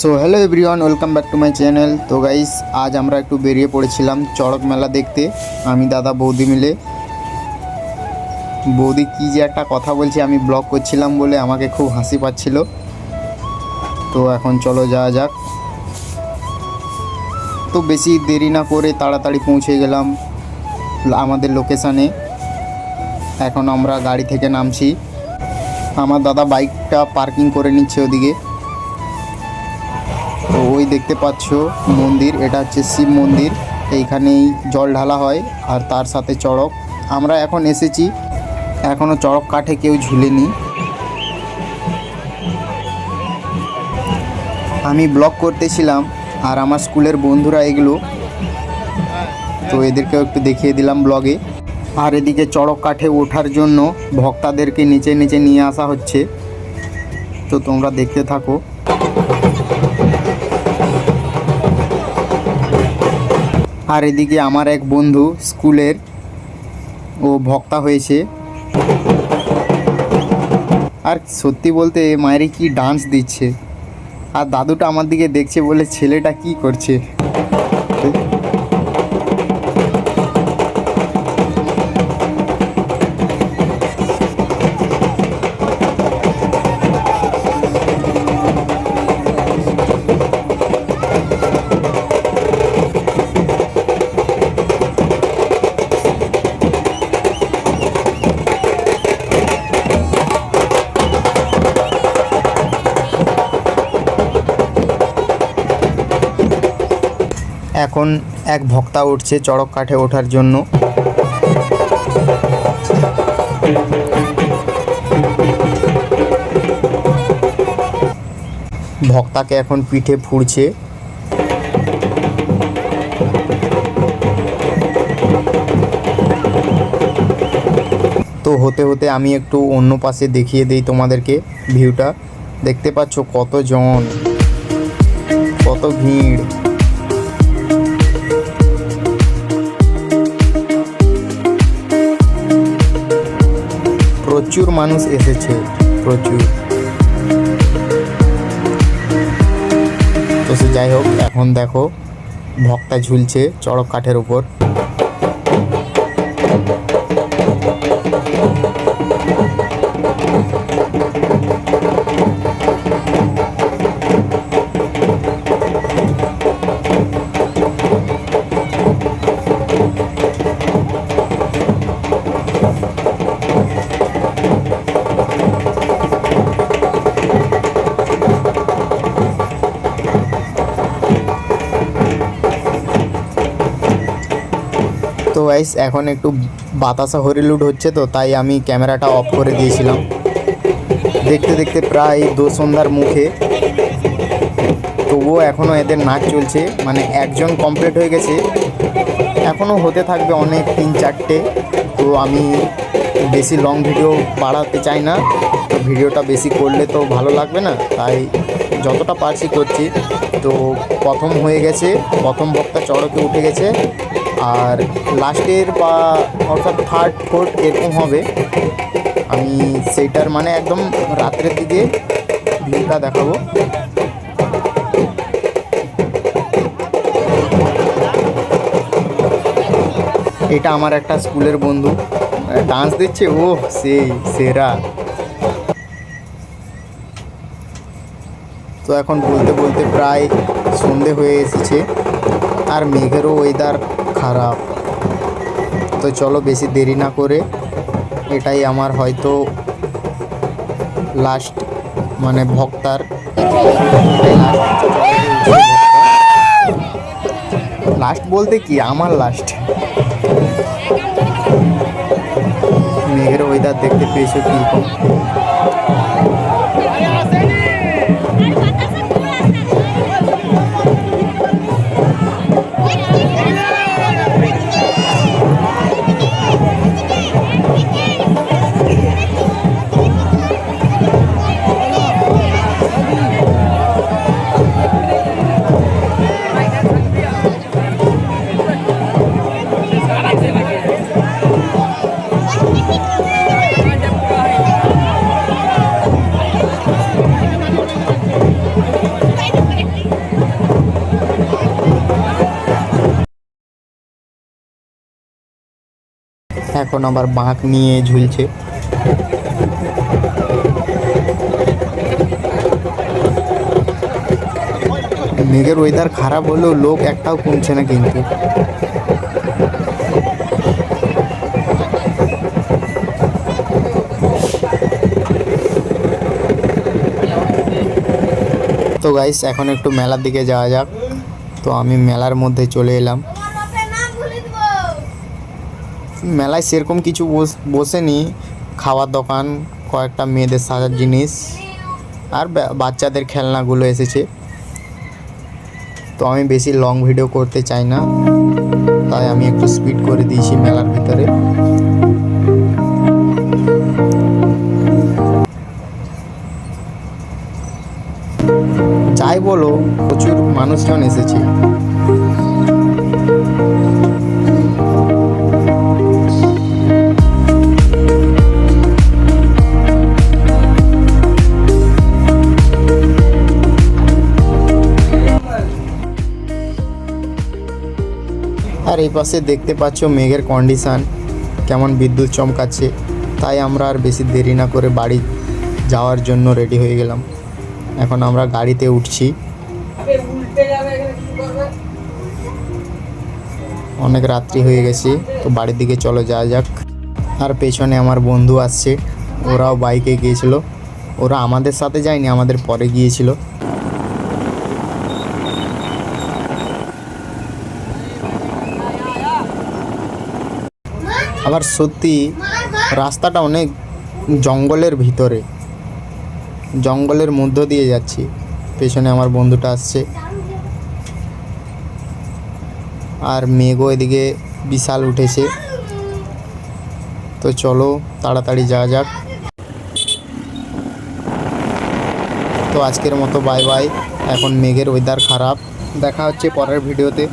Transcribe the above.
So hello everyone, welcome back to my channel. তো guys, আজ আমরা একটু বেরিয়ে পড়েছিলাম চড়ক মেলা দেখতে। আমি দাদা বৌদি মিলে। বৌদি কী যে একটা কথা বলছে, আমি ব্লগ করছিলাম বলে আমাকে খুব হাসি পাচ্ছিল। তো এখন চলো যাওয়া যাক। তো বেশি দেরি না করে তাড়াতাড়ি পৌঁছে গেলাম আমাদের লোকেশানে। এখন আমরা গাড়ি থেকে নামছি। আমার দাদা বাইকটা পার্কিং করে নিচ্ছে ওদিকে। তো ওই দেখতে পাচ্ছ মন্দির, এটা হচ্ছে শিব মন্দির। এইখানেই জল ঢালা হয় আর তার সাথে চড়ক। আমরা এখন এসেছি, এখনও চড়ক কাঠে কেউ ঝুলেনি। আমি ব্লগ করতেছিলাম আর আমার স্কুলের বন্ধুরা এগুলো, তো এদেরকেও একটু দেখিয়ে দিলাম ব্লগে। আর এদিকে চড়ক কাঠে ওঠার জন্য ভক্তদেরকে নিচে নিচে নিয়ে আসা হচ্ছে। তো তোমরা দেখতে থাকো। আর এদিকে আমার এক বন্ধু স্কুলের, ও ভক্তা হয়েছে। আর সত্যি বলতে মায়ের কি ডান্স দিচ্ছে। আর দাদুটা আমার দিকে দেখছে বলে ছেলেটা কি করছে। এখন এক ভক্তা উঠছে চড়ক কাঠে ওঠার জন্য। ভক্তাকে এখন পিঠে ফুঁড়ছে। তো হতে হতে আমি একটু অন্য পাশে দেখিয়ে দিই তোমাদেরকে ভিউটা। দেখতে পাচ্ছ কতজন, কত ভিড়। প্রচুর মানুষ এসেছে, প্রচুর। তো সে যাই হোক, এখন দেখো ভক্তা ঝুলছে চড়ক কাঠের উপর। তো গাইস, এখন একটু বাতাসা হরিলুড হচ্ছে, তো তাই আমি ক্যামেরাটা অফ করে দিয়েছিলাম। দেখতে দেখতে প্রায় সন্ধ্যার মুখে। তবুও এখনও এদের নাচ চলছে, মানে একজন কমপ্লিট হয়ে গেছে, এখনও হতে থাকবে অনেক, 3-4টে। তো আমি বেশি লং ভিডিও বাড়াতে চাই না, তো ভিডিওটা বেশি করলে তো ভালো লাগবে না, তাই যতটা পারছি করছি। তো প্রথম হয়ে গেছে, প্রথম ভক্তা চড়কে উঠে গেছে। আর লাস্টের বা অর্থাৎ 3rd 4th এরকম হবে। আমি সেইটার মানে একদম রাত্রের দিকে ভিউটা দেখাবো। এটা আমার একটা স্কুলের বন্ধু ডান্স দিচ্ছে, ও সেই সেরা। তো এখন বলতে বলতে প্রায় সন্ধে হয়ে এসেছে আর মেঘেরও ওয়েদার খারাপ। তো চলো বেশি দেরি না করে, এটাই আমার হয়তো লাস্ট, মানে ভক্তার লাস্ট বলতে কি আমার লাস্ট। মেঘের ওয়েদার দেখতে পেয়েছো কীরকম। এখন আবার বাঁক নিয়ে ঝুলছে। মেঘের ওয়েদার খারাপ হলেও লোক একটাও কমছে না কিন্তু। তো গাইস এখন একটু মেলার দিকে যাওয়া যাক। তো আমি মেলার মধ্যে চলে এলাম। মেলায় সেরকম কিছু বসেনি, খাওয়ার দোকান, কয়েকটা মেয়েদের সাজার জিনিস আর বাচ্চাদের খেলনাগুলো এসেছে। তো আমি বেশি লং ভিডিও করতে চাই না, তাই আমি একটু স্পিড করে দিয়েছি মেলার ভিতরে। যাই বলো, প্রচুর মানুষজন এসেছে। আর এই পাশে দেখতে পাচ্ছ মেঘের কন্ডিশান কেমন, বিদ্যুৎ চমকাচ্ছে। তাই আমরা আর বেশি দেরি না করে বাড়ি যাওয়ার জন্য রেডি হয়ে গেলাম। এখন আমরা গাড়িতে উঠছি। অনেক রাত্রি হয়ে গেছে, তো বাড়ির দিকে চলে যাওয়া যাক। আর পেছনে আমার বন্ধু আসছে, ওরাও বাইকে গিয়েছিল। ওরা আমাদের সাথে যায়নি, আমাদের পরে গিয়েছিল। আবার সত্যি রাস্তাটা অনেক জঙ্গলের ভিতরে, জঙ্গলের মধ্য দিয়ে যাচ্ছি। পেছনে আমার বন্ধুটা আসছে। আর মেঘও এদিকে বিশাল উঠেছে। তো চলো তাড়াতাড়ি যাওয়া যাক। তো আজকের মতো বাই বাই। এখন মেঘের ওয়েদার খারাপ। দেখা হচ্ছে পরের ভিডিওতে।